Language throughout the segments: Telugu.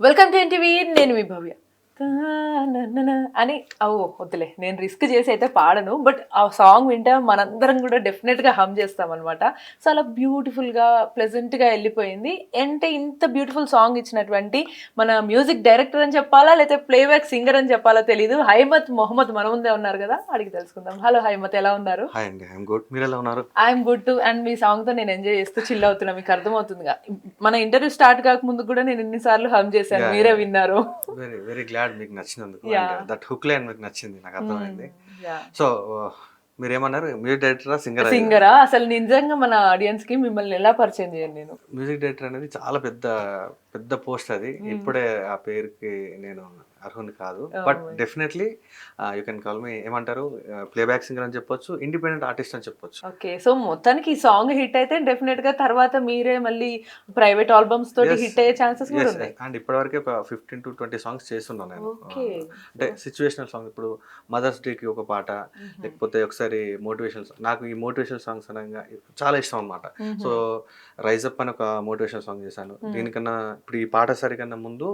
Welcome to NTV. నేను మీ భవ్య. తాననన అని వద్దులే, నేను రిస్క్ చేసి అయితే పాడను. బట్ ఆ సాంగ్ వింటే మనందరం కూడా డెఫినెట్గా హమ్ చేస్తాం అనమాట. చాలా బ్యూటిఫుల్గా ప్లెజెంట్గా వెళ్ళిపోయింది. అంటే ఇంత బ్యూటిఫుల్ సాంగ్ ఇచ్చినటువంటి మన మ్యూజిక్ డైరెక్టర్ అని చెప్పాలా, లేకపోతే ప్లేబ్యాక్ సింగర్ అని చెప్పాలా తెలీదు, హైమత్ మొహమ్మద్ మన ముందే ఉన్నారు కదా, అడిగి తెలుసుకుందాం. హలో హైమత్, ఎలా ఉన్నారు? హాయ్ అండి, ఐఎమ్ గుడ్. మీరు ఎలా ఉన్నారు? I'm good to. అండ్ మీ సాంగ్తో నేను ఎంజాయ్ చేస్తూ చిల్ అవుతున్నా, మీకు అర్థమవుతుందిగా. మన ఇంటర్వ్యూ స్టార్ట్ కాకముందు కూడా నేను ఎన్నిసార్లు హమ్ చేశాను, మీరే విన్నారు. వెరీ వెరీ గ్లాడ్ మీకు నచ్చినందుకు. Yeah. And that hook line మీకు నచ్చింది, నాకు అర్థమైంది. యా. సో మీరేమన్నారు, మ్యూజిక్ డైరెక్టరా సింగరా? సింగరా? అసలు నిజంగా మన ఆడియన్స్ కి మిమ్మల్ని ఎలా పరిచయం చేయను నేను. మ్యూజిక్ డైరెక్టర్ అనేది చాలా పెద్ద పెద్ద పోస్ట్ అది. ఇప్పుడే ఆ పేరుకి నేను అర్హుని కాదు. But definitely you can call me, ఏమంటారు, ప్లేబ్యాక్ సింగర్ అని చెప్పొచ్చు, ఇండిపెండెంట్ ఆర్టిస్ట్ అని చెప్పొచ్చు. ఓకే, సో మొత్తానికి ఈ సాంగ్ హిట్ అయితే డెఫినెట్ గా తర్వాత మీరే మళ్ళీ ప్రైవేట్ ఆల్బమ్స్ తోటి హిట్ అయ్యే ఛాన్సెస్ కూడా ఉన్నాయి. అండ్ ఇప్పటివరకు 15 to 20 సాంగ్స్ చేస్తున్నాను నేను. ఓకే. అంటే సిచ్యువేషనల్ సాంగ్, ఇప్పుడు మదర్స్ డేకి ఒక పాట, లేకపోతే ఒకసారి మోటివేషనల్ సాంగ్. నాకు ఈ మోటివేషనల్ సాంగ్స్ అనగా చాలా ఇష్టం అనమాట. సో రైజ్ అప్ అని ఒక మోటివేషనల్ సాంగ్ చేశాను. దీనికన్నా ఇప్పుడు ఈ పాట సరికన్నా ముందు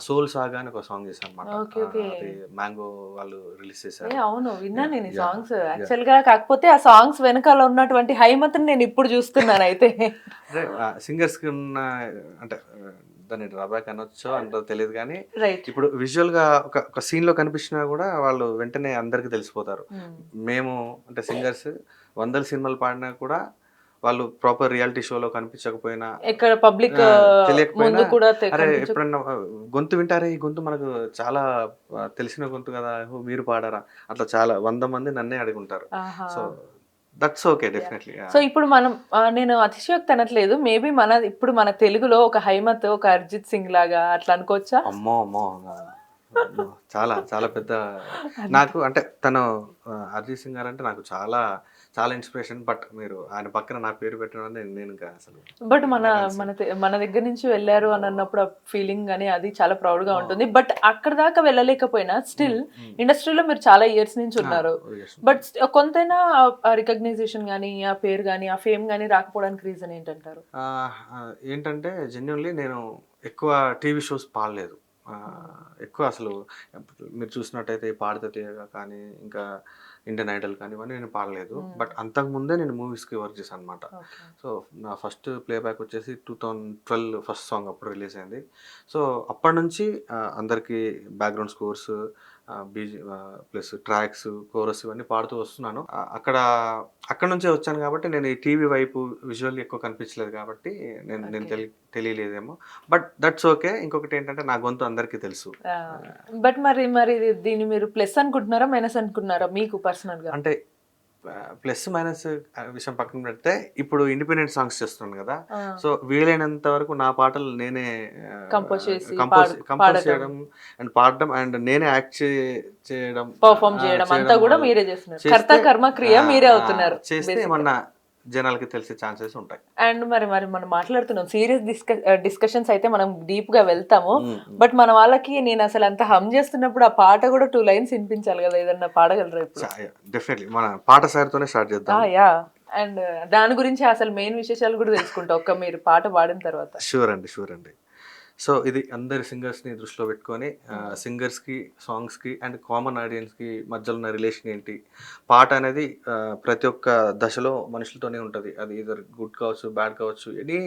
సోల్ సాగా అని ఒక సాంగ్ చేశాను అనమాట. అది మ్యాంగో వాళ్ళు రిలీజ్ చేశారు. అవును, విన్నాను నేను ఈ సాంగ్స్ యాక్చువల్ గా. కాకపోతే ఆ సాంగ్స్ వెనకాల ఉన్నటువంటి హైమత్ నేను ఇప్పుడు చూస్తున్నాను. అయితే అంటే సింగర్స్ కి ఉన్న, అంటే దాన్ని డ్రాబ్యాక్ అనొచ్చో అంత తెలియదు కానీ, ఇప్పుడు విజువల్ గా ఒక సీన్ లో కనిపించినా కూడా వాళ్ళు వెంటనే అందరికి తెలిసిపోతారు. మేము అంటే సింగర్స్ 100 సినిమాలు పాడినా కూడా వాళ్ళు ప్రాపర్ రియాలిటీ షోలో కనిపించకపోయినా, ఎక్కడ పబ్లిక్ తెలియకపోయినా, కూడా అరే ఎప్పుడన్నా గొంతు వింటారే, ఈ గొంతు మనకు చాలా తెలిసిన గొంతు కదా, మీరు పాడారా, అట్లా చాలా 100 మంది నన్నే అడుగుంటారు. So that's okay, definitely. So ఇప్పుడు మనం నేను అతిశయోక్తి అనట్లేదు, మేబీ ఇప్పుడు మన తెలుగులో ఒక హైమత్, ఒక అరిజిత్ సింగ్ లాగా అట్లా అనుకోవచ్చా? అమ్మో అమ్మో, చాలా చాలా పెద్ద నాకు. అంటే తను అరిజిత్ సింగ్ గారు అంటే నాకు చాలా చాలా ఇన్స్పిరేషన్. బట్ మీరు ఆయన పక్కన నా పేరు పెట్టడం నేను ఇంకా అసలు. బట్ మన దగ్గర నుంచి వెళ్ళారు అని అన్నప్పుడు ఫీలింగ్ కానీ అది చాలా ప్రౌడ్ గా ఉంటుంది. బట్ అక్కడ దాకా వెళ్ళలేకపోయినా స్టిల్ ఇండస్ట్రీలో మీరు చాలా ఇయర్స్ నుంచి ఉన్నారు. బట్ కొంతైనా రికగ్నైజేషన్ కానీ, ఆ పేరు కానీ, ఆ ఫేమ్ కానీ రాకపోవడానికి రీజన్ ఏంటంటారు? ఏంటంటే జెన్యున్లీ నేను ఎక్కువ టీవీ షోస్ పాడలేదు. ఎక్కువ అసలు మీరు చూసినట్టయితే పాడితే తీయగా కానీ, ఇంకా ఇండియన్ ఐడల్ కానీ, ఇవన్నీ నేను పాడలేదు. బట్ అంతకుముందే నేను మూవీస్కి వర్క్ చేశాను అనమాట. సో నా ఫస్ట్ ప్లేబ్యాక్ వచ్చేసి 2012 ఫస్ట్ సాంగ్ అప్పుడు రిలీజ్ అయింది. సో అప్పటి నుంచి అందరికీ background scores, BG plus tracks, chorus ఇవన్నీ పాడుతూ వస్తున్నాను. అక్కడ నుంచే వచ్చాను కాబట్టి నేను ఈ టీవీ వైపు విజువల్ ఎక్కువ కనిపించలేదు కాబట్టి నేను తెలియలేదేమో. But that's okay. ఇంకొకటి ఏంటంటే నా గొంతు అందరికీ తెలుసు. బట్ మరి దీన్ని మీరు ప్లస్ అనుకుంటున్నారా, మైనస్ అనుకుంటున్నారా మీకు పర్సనల్ గా? అంటే ప్లస్ మైనస్ విషయం పక్కన పెడితే, ఇప్పుడు ఇండిపెండెంట్ సాంగ్స్ చేస్తున్నాను కదా. సో వీలైనంత వరకు నా పాటలు నేనే కంపోజ్ చేయడం అండ్ పాడడం, అండ్ నేనే యాక్ట్ చేయడం, పర్ఫార్మ్ చేయడం అంతా కూడా మీరే చేస్తున్నారు. కర్త కర్మ క్రియ మీరే అవుతున్నారు. చేస్తే ఏమన్నా జనాలకి తెలిసే ఛాన్సెస్ ఉంటాయి. అండ్ మరి మనం మాట్లాడుతున్నాం సీరియస్ డిస్కషన్స్ అయితే మనం డీప్ గా వెళ్తాము. బట్ మన వాళ్ళకి నేను అసలు అంత హమ్ చేస్తున్నప్పుడు ఆ పాట కూడా 2 లైన్స్ వినిపించాలి కదా, ఏదన్నా పాడగలరా ఇప్పుడు? డెఫినెట్లీ మన పాట సార్తోనే స్టార్ట్ చేద్దాం. యా. అండ్ దాని గురించి అసలు మెయిన్ విశేషాలు కూడా తెలుసుకుంటా ఒక్క మీరు పాట పాడిన తర్వాత. షూర్ అండి. సో ఇది అందరి సింగర్స్ని దృష్టిలో పెట్టుకొని, సింగర్స్కి, సాంగ్స్కి అండ్ కామన్ ఆడియన్స్కి మధ్యలో ఉన్న రిలేషన్ ఏంటి, పాట అనేది ప్రతి ఒక్క దశలో మనుషులతోనే ఉంటుంది. అది ఇదర్ గుడ్ కావచ్చు, బ్యాడ్ కావచ్చు, ఎనీ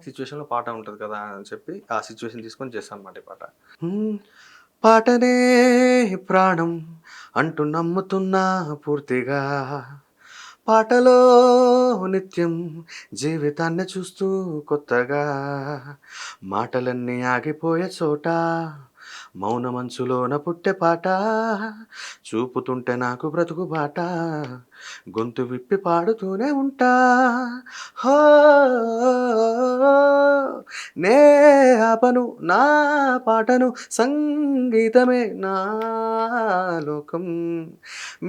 సిచ్యువేషన్లో పాట ఉంటుంది కదా అని చెప్పి ఆ సిచ్యువేషన్ తీసుకొని చేస్తాను అన్నమాట ఈ పాట. పాటనే ప్రాణం అంటూ నమ్ముతున్నా పూర్తిగా, పాటలో నిత్యం జీవితాన్ని చూస్తూ కొత్తగా, మాటలన్నీ ఆగిపోయే చోట మౌన మంచులోన పుట్టే పాట, చూపుతుంటే నాకు బ్రతుకు బాట, గొంతు విప్పి పాడుతూనే ఉంటా. హో నే ఆపను నా పాటను, సంగీతమే నా లోకం,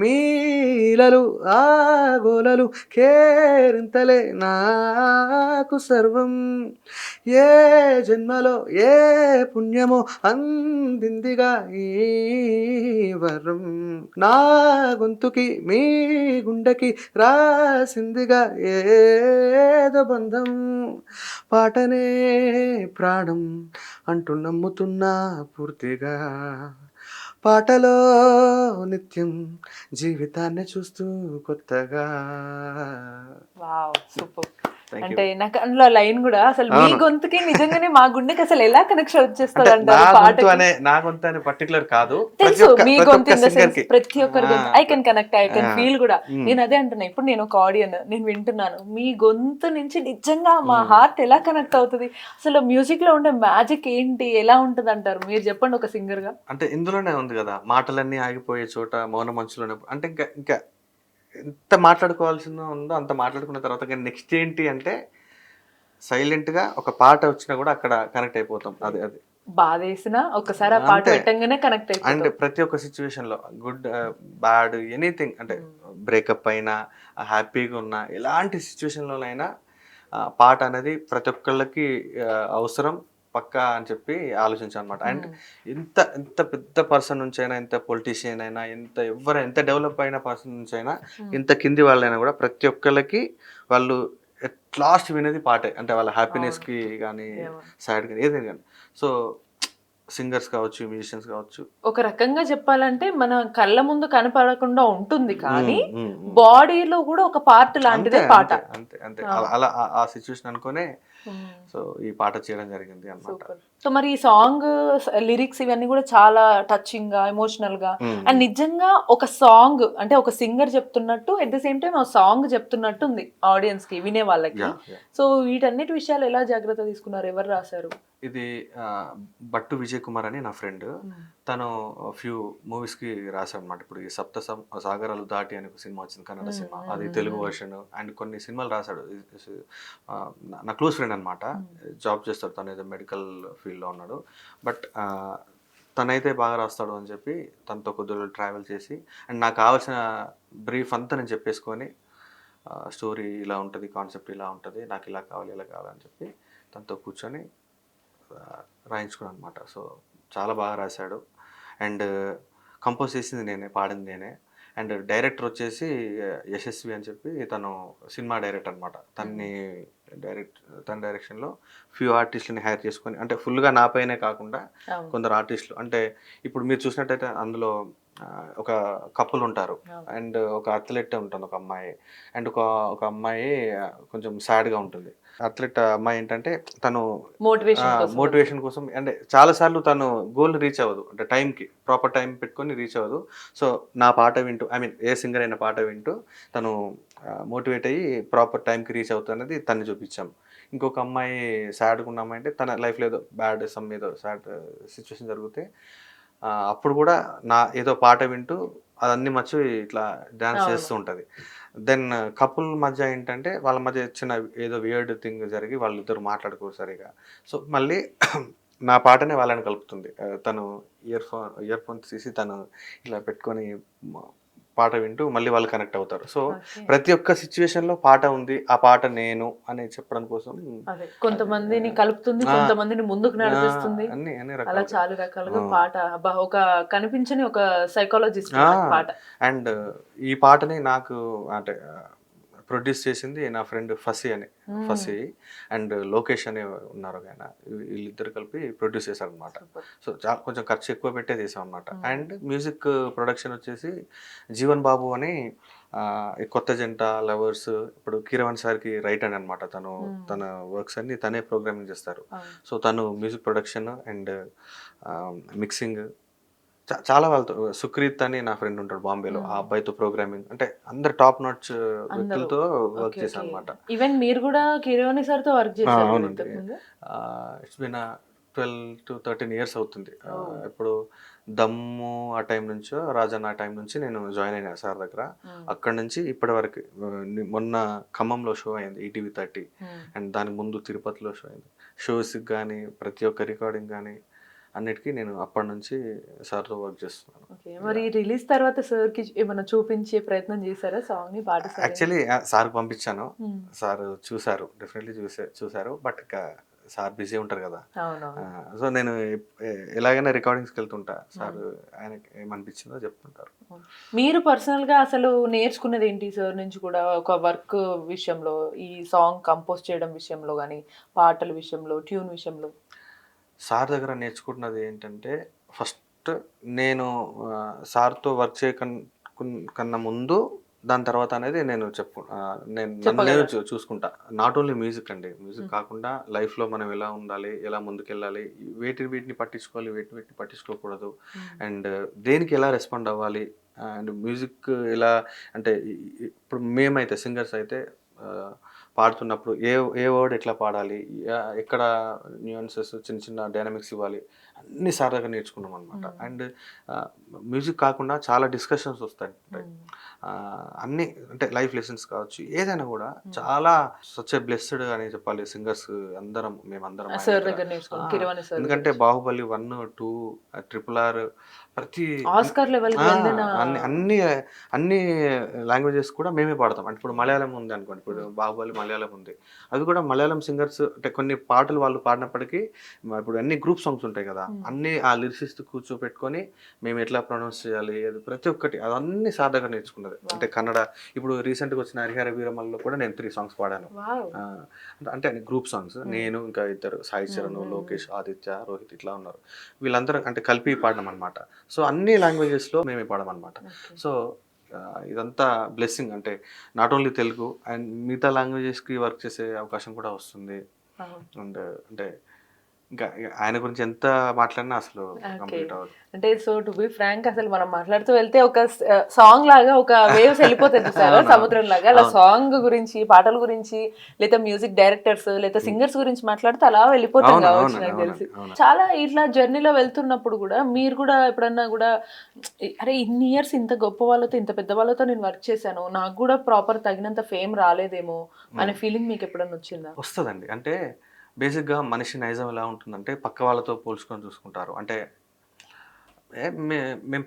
మీలలు ఆగోలలు కేరింతలే నాకు సర్వం, ఏ జన్మలో ఏ పుణ్యమో అందిందిగా ఈ వరం, నా గొంతుకి మీ గుండెకి రాసిందిగా ఏదో బంధం, పాటనే ప్రాణం అంటూ నమ్ముతున్నా పూర్తిగా, పాటలో నిత్యం జీవితాన్ని చూస్తూ కొత్తగా. Wow super. Thank you. అంటే నాకు అందులో లైన్ కూడా అసలు మీ అవును. గొంతుకి నిజంగానే మా గుండెకి అసలు ఎలా కనెక్షన్ వచ్చేస్తుంది అంటే అంటారు పాటకి. నా గొంతు అనే పర్టికులర్ కాదు, తెలుసు మీ గొంతు ఇన్ ద సింగర్ సెన్స్ కి. ప్రతి ఒక్కరి గొంతు I can connect, I can feel కూడా. ఉమ్. నేను అదే అంటున్నా, ఇప్పుడు నేను ఒక ఆడియన్, నేను వింటున్నాను మీ గొంతు నుంచి నిజంగా మా హార్ట్ ఎలా కనెక్ట్ అవుతుంది. అసలు మ్యూజిక్ లో ఉండే మ్యాజిక్ ఏంటి, ఎలా ఉంటుంది అంటారు మీరు చెప్పండి ఒక సింగర్ గా. అంటే ఇందులోనే ఉంది కదా, మాటలన్నీ ఆగిపోయే చోట మౌన మంచులోనే, అంటే ఇంకా ఇంకా ఎంత మాట్లాడుకోవాల్సిందో ఉందో అంత మాట్లాడుకున్న తర్వాత నెక్స్ట్ ఏంటి అంటే సైలెంట్ గా ఒక పాట వచ్చినా కూడా అక్కడ కనెక్ట్ అయిపోతాం. అది అది బాధేసినా ఒకసారి ఆ పాట అంతే. పెట్టంగానే కనెక్ట్ అండ్ అయిపోతాం. ప్రతి ఒక్క సిచ్యువేషన్ లో గుడ్ బ్యాడ్ ఎనీథింగ్, అంటే బ్రేకప్ అయినా హ్యాపీగా ఉన్నా ఎలాంటి సిచ్యువేషన్ లోనైనా పాట అనేది ప్రతి ఒక్కళ్ళకి అవసరం పక్కా అని చెప్పి ఆలోచించాను అనమాట. అండ్ ఎంత ఎంత పెద్ద పర్సన్ నుంచి అయినా, ఎంత పొలిటీషియన్ అయినా, ఎంత డెవలప్ అయిన పర్సన్ నుంచి అయినా, ఎంత కింది వాళ్ళైనా కూడా ప్రతి ఒక్కళ్ళకి వాళ్ళు ఎట్ లాస్ట్ వినేది పాటే. అంటే వాళ్ళ హ్యాపీనెస్ కి కానీ, సాడ్ కానీ, ఏదైనా కానీ. సో సింగర్స్ కావచ్చు, మ్యూజిషియన్స్ కావచ్చు. ఒక రకంగా చెప్పాలంటే మన కళ్ళ ముందు కనపడకుండా ఉంటుంది కానీ ఉమ్, ఉమ్, ఉమ్. బాడీలో కూడా ఒక పార్ట్ లాంటిదే అంతే పాట. అంతే అంతే అంతే అలా ఆ సిచ్యువేషన్ అనుకునే సో ఈ పాట చేయడం జరిగింది అన్నమాట. సూపర్. సో మరి ఈ సాంగ్ లిరిక్స్ ఇవన్నీ కూడా చాలా టచింగ్ గా, ఎమోషనల్ గా, అండ్ నిజంగా ఒక సాంగ్ అంటే ఒక సింగర్ చెప్తున్నట్టు ఎట్ ద సేమ్ టైం ఆ సాంగ్ చెప్తున్నట్టు ఉంది ఆడియన్స్ కి, వినే వాళ్ళకి. Yeah, yeah. సో వీటన్నిటి విషయాలు ఎలా జాగ్రత్త తీసుకున్నారు, ఎవరు రాశారు? ఇది భట్టు విజయ్ కుమార్ అని నా ఫ్రెండ్, తను ఫ్యూ మూవీస్ కి రాశాడు అనమాట. ఇప్పుడు ఈ సాగరాలు దాటి అని ఒక సినిమా వచ్చింది, కన్నడ సినిమా, అది తెలుగు వర్షన్. అండ్ కొన్ని సినిమాలు రాశాడు. నా క్లోజ్ ఫ్రెండ్ అనమాట, జాబ్ చేస్తాడు, తను ఏదో మెడికల్ ఫీల్డ్లో ఉన్నాడు. బట్ తనైతే బాగా రాస్తాడు అని చెప్పి తనతో కొద్ది రోజులు ట్రావెల్ చేసి, అండ్ నాకు కావాల్సిన బ్రీఫ్ అంతా నేను చెప్పేసుకొని, స్టోరీ ఇలా ఉంటుంది, కాన్సెప్ట్ ఇలా ఉంటుంది, నాకు ఇలా కావాలి ఇలా కావాలని చెప్పి తనతో కూర్చొని రాయించుకున్నాను అనమాట. సో చాలా బాగా రాశాడు. అండ్ కంపోజ్ చేసింది నేనే, పాడింది నేనే. అండ్ డైరెక్టర్ వచ్చేసి యశస్వి అని చెప్పి, తను సినిమా డైరెక్టర్ అనమాట. తన డైరెక్షన్లో ఫ్యూ ఆర్టిస్టులని హైర్ చేసుకొని, అంటే ఫుల్గా నా పైనే కాకుండా కొందరు ఆర్టిస్టులు, అంటే ఇప్పుడు మీరు చూసినట్టయితే అందులో ఒక కపుల్ ఉంటారు, అండ్ ఒక అథ్లెట్ ఉంటుంది, ఒక అమ్మాయి, అండ్ ఒక అమ్మాయి కొంచెం సాడ్గా ఉంటుంది. అథ్లెట్ అమ్మాయి ఏంటంటే తను మోటివేషన్ కోసం, అంటే చాలాసార్లు తను గోల్ రీచ్ అవ్వదు, అంటే టైంకి ప్రాపర్ టైం పెట్టుకొని రీచ్ అవ్వదు. సో నా పాట వింటూ, ఐ మీన్ ఏ సింగర్ అయిన పాట వింటూ తను మోటివేట్ అయ్యి ప్రాపర్ టైంకి రీచ్ అవుతుంది అనేది తను చూపించాం. ఇంకొక అమ్మాయి సాడ్గా ఉన్న అమ్మాయి అంటే తన లైఫ్లో ఏదో బ్యాడ్ ఏదో సాడ్ సిచ్యువేషన్ జరిగితే అప్పుడు కూడా నా ఏదో పాట వింటూ అదన్నీ మర్చిపోయి ఇట్లా డ్యాన్స్ చేస్తూ ఉంటుంది. దెన్ కపుల్ మధ్య ఏంటంటే వాళ్ళ మధ్య చిన్న ఏదో వియర్డ్ థింగ్ జరిగి వాళ్ళిద్దరు మాట్లాడుకోరు సరిగా. సో మళ్ళీ నా పాటనే వాళ్ళని కలుపుతుంది. తను ఇయర్ ఫోన్ తీసి తను ఇలా పెట్టుకొని పాట వింటూ మళ్ళీ వాళ్ళు కనెక్ట్ అవుతారు. సో ప్రతి ఒక్క సిచ్యువేషన్ లో పాట ఉంది, ఆ పాట నేను అని చెప్పడం కోసం కొంతమందిని కలుపుతుంది, కొంతమందిని ముందుకు నడిపిస్తుంది, అలా చాలా రకాలుగా పాట. ఒక కనిపించని ఒక సైకాలజిస్ట్ పాట. అండ్ ఈ పాటని నాకు అంటే ప్రొడ్యూస్ చేసింది నా ఫ్రెండ్ ఫసీ అండ్ లోకేష్ అనే ఉన్నారు ఆయన, వీళ్ళిద్దరు కలిపి ప్రొడ్యూస్ చేశారు అనమాట. సో కొంచెం ఖర్చు ఎక్కువ పెట్టే చేసాం అనమాట. అండ్ మ్యూజిక్ ప్రొడక్షన్ వచ్చేసి జీవన్ బాబు అని, కొత్త జంట, లవర్స్, ఇప్పుడు కీరవాణి సార్కి రైట్ హ్యాండ్ అనమాట. తన వర్క్స్ అన్ని తనే ప్రోగ్రామింగ్ చేస్తారు. సో తను మ్యూజిక్ ప్రొడక్షన్ అండ్ మిక్సింగ్ చాలా వాళ్ళతో, సుక్రీత్ అని నా ఫ్రెండ్ ఉంటాడు బాంబేలో, ఆ అబ్బాయితో ప్రోగ్రామింగ్, అంటే అందరు టాప్ నాచ్ వ్యక్తులతో వర్క్ చేశాను అనమాట. ఈవెన్ మీరు కూడా కీరవాణి సార్ తో వర్క్ చేశారు? అవునండి, ఇట్స్ బిన్ 12 to 13 years అవుతుంది. ఇప్పుడు దమ్ము ఆ టైం నుంచో, రాజన్ ఆ టైం నుంచి నేను జాయిన్ అయినా సార్ దగ్గర. అక్కడ నుంచి ఇప్పటి వరకు, మొన్న ఖమ్మంలో షో అయింది ఈటీవీ 30, అండ్ దానికి ముందు తిరుపతిలో షో అయింది. షోస్కి కానీ ప్రతి ఒక్క రికార్డింగ్ కానీ అన్నిటికీ నేను అప్పటి నుంచి సార్తో వర్క్ చేస్తున్నాను. మరి రిలీజ్ తర్వాత సార్కి ఏమైనా చూపించే ప్రయత్నం చేశారా సాంగ్ ని, పాట? యాక్చువల్లీ సార్కి పంపించాను, సార్ చూసారు, డెఫినెట్లీ చూసారు. బట్ సార్ బిజీ ఉంటారు కదా. అవునవును. సో నేను ఎలాగైనా రికార్డింగ్స్కి వెళ్తుంటా. సార్ ఆయనకి ఏమనిపించిందో చెప్తుంటారు. మీరు పర్సనల్‌గా అసలు నేర్చుకున్నది ఏంటి సార్ నుంచి కూడా? ఒక వర్క్ విషయంలో, ఈ సాంగ్ కంపోజ్ చేయడం విషయంలో గాని, పాటల విషయంలో, ట్యూన్ విషయంలో? సార్ దగ్గర నేర్చుకుంటున్నది ఏంటంటే, ఫస్ట్ నేను సార్‌తో వర్క్ కన్నా ముందు, దాని తర్వాత అనేది నేను నన్ను నేను చెప్పగలరా? చూసుకుంటా. నాట్ ఓన్లీ మ్యూజిక్ అండి. మ్యూజిక్ హ్మ్. కాకుండా లైఫ్‌లో మనం ఎలా ఉండాలి, ఎలా ముందుకెళ్ళాలి, వీటిని పట్టించుకోవాలి, వీటిని పట్టించుకోకూడదు. హ్మ్. అండ్ దేనికి ఎలా రెస్పాండ్ అవ్వాలి, అండ్ మ్యూజిక్ ఎలా అంటే ఇప్పుడు మేమైతే సింగర్స్ అయితే పాడుతున్నప్పుడు ఏ వర్డ్ ఎట్లా పాడాలి, ఎక్కడ న్యూయన్సెస్ చిన్న చిన్న డైనమిక్స్ ఇవ్వాలి, అన్ని సార్ దగ్గర నేర్చుకున్నాం అనమాట. హ్మ్. అండ్ మ్యూజిక్ కాకుండా చాలా డిస్కషన్స్ వస్తాయి. హ్మ్. అన్నీ అంటే లైఫ్ లెసన్స్ కావచ్చు, ఏదైనా కూడా హ్మ్. చాలా సచ్ ఎ బ్లెస్డ్ అని చెప్పాలి. సింగర్స్ మేమందరం ఆయన సార్ దగ్గర. దగ్గర నేర్చుకోండి. కిరవాణి సార్ దగ్గర ఎందుకంటే నుంచి. 'బాహుబలి 1, 2', 'RRR' ప్రతి ఆస్కార్ లెవెల్‌కి ఆ! వెళ్ళిన అన్ని అన్ని అన్ని లాంగ్వేజెస్ కూడా మేమే పాడతాం. అంటే ఇప్పుడు హ్మ్. మలయాళం ఉంది అనుకోండి. ఇప్పుడు హ్మ్. 'బాహుబలి' మలయాళం ఉంది. అది కూడా మలయాళం సింగర్స్ అంటే కొన్ని పాటలు వాళ్ళు పాడినప్పటికీ ఇప్పుడు అన్ని గ్రూప్ సాంగ్స్ ఉంటాయి కదా. హ్మ్. అన్నీ ఆ లిరిసిస్ట్ కూర్చోపెట్టుకొని మేము ఎట్లా ప్రొనౌన్స్ చేయాలి, అది ప్రతి ఒక్కటి అవన్నీ సార్ దగ్గర నేర్చుకున్నది. అంటే వావ్! కన్నడ ఇప్పుడు రీసెంట్‌గా వచ్చిన 'హరిహర వీరమల్లు'లో కూడా నేను 3 సాంగ్స్ పాడాను. వావ్! ఆహ్, అంటే గ్రూప్ సాంగ్స్. హ్మ్. నేను ఇంకా ఇద్దరు సాయి హ్మ్. చరణ్, హ్మ్. హ్మ్. లోకేష్, ఆదిత్య, రోహిత్ ఇట్లా ఉన్నారు. వీళ్ళందరం అంటే కలిపి పాడినామనమాట. సో అన్ని లాంగ్వేజెస్‌లో మేమే పాడామనమాట. ఓకే. సో ఇదంతా బ్లెస్సింగ్. అంటే నాట్ ఓన్లీ తెలుగు అండ్ మిగతా లాంగ్వేజెస్‌కి వర్క్ చేసే అవకాశం కూడా వస్తుంది. అవును. అండ్ అంటే ఇంకా ఆయన గురించి ఎంత మాట్లాడినా అసలు ఓకే. కంప్లీట్ అవ్వదు. అంటే సో టు బి ఫ్రాంక్ అసలు మనం మాట్లాడుతూ వెళ్తే ఒక సాంగ్ లాగా ఒక వేవ్స్ ఎళ్ళిపోతాయి చూసారా? అవునవును. సముద్రంలాగా. అలా అవును. సాంగ్ గురించి, పాటల గురించి, లేదా మ్యూజిక్ డైరెక్టర్స్, లేదా హ్మ్. సింగర్స్ గురించి మాట్లాడితే అలా వెళ్ళిపోతాం అవును. గావచ్చు అవునండి. నాకు తెలిసి. అవునండి. అవును. చాలా ఇట్లా జర్నీలో వెళ్తున్నప్పుడు గూడా మీరు గూడా ఎప్పుడన్నా గూడా అరే! ఇన్ని ఇయర్స్ ఇంత గొప్ప వాళ్ళతో, ఇంత పెద్ద వాళ్ళతో నేను వర్క్ చేశాను. నాకు గూడా ప్రాపర్ తగినంత ఫేమ్ రాలేదేమో అనే హ్మ్. ఫీలింగ్ మీకెప్పుడన్నా వచ్చిందా? వస్తదండి. అంటే బేసిక్‌గా మనిషి నైజం ఎలా ఉంటుందంటే పక్క వాళ్ళతో పోల్చుకొని చూసుకుంటారు. అంటే ఏ మే మేము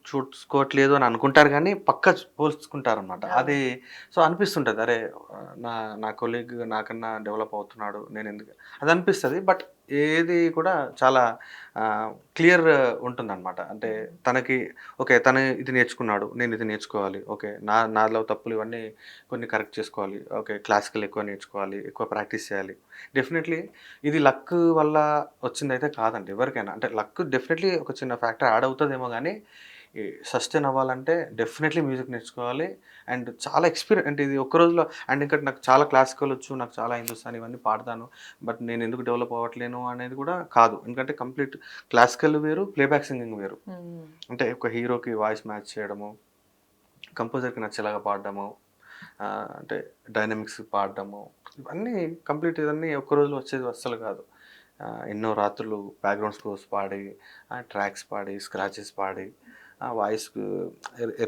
చూసుకోవట్లేదు అని అనుకుంటారు గానీ, పోల్చుకుంటారనమాట. అది అవును. సో, అనిపిస్తుంటది. అరే! నా నా కొలీగ్ నాకన్నా డెవలప్ అవుతున్నాడు. నేనెందుకు అది అనిపిస్తది. బట్ ఏది కూడా చాలా క్లియర్ ఉంటుందనమాట. అంటే హ్మ్. తనకి ఓకే. తను ఇది నేర్చుకున్నాడు. నేను ఇది నేర్చుకోవాలి. ఓకే. నాలో తప్పులు ఇవన్నీ కొన్ని కరెక్ట్ చేసుకోవాలి. ఓకే. క్లాసికల్ ఎక్కువ నేర్చుకోవాలి. ఎక్కువ ప్రాక్టీస్ చేయాలి. డెఫినెట్‌లీ ఇది లక్ వల్ల వచ్చిందైతే కాదండి ఎవరికైనా. అంటే లక్ డెఫినెట్‌లీ ఒక చిన్న ఫ్యాక్టర్ యాడ్ అవుతదేమో గానీ, ఈ సస్టైన్ అవ్వాలంటే డెఫినెట్‌లీ మ్యూజిక్ నేర్చుకోవాలి. అండ్ చాలా అంటే ఇది ఒక్క రోజులో అండ్ ఇంకా నాకు చాలా క్లాసికల్ వచ్చు. నాకు చాలా హిందుస్థానీ ఇవన్నీ పాడతాను. బట్ నేను ఎందుకు డెవలప్ అవ్వట్లేను అనేది కూడా కాదు. ఎందుకంటే కంప్లీట్ క్లాసికల్ వేరు, ప్లేబ్యాక్ సింగింగ్ వేరు. హ్మ్. అంటే ఒక హీరోకి వాయిస్ మ్యాచ్ చేయడము, కంపోజర్‌కి నచ్చేలాగా పాడడము, అంటే డైనమిక్స్ పాడడము, ఇవన్నీ కంప్లీట్ ఇవన్నీ ఒక్క రోజులో వచ్చేది అస్సలు కాదు. ఎన్నో రాత్రులు బ్యాక్‌గ్రౌండ్ స్కోర్స్ పాడి, ట్రాక్స్ పాడి, స్క్రాచెస్ పాడి, వాయిస్‌కు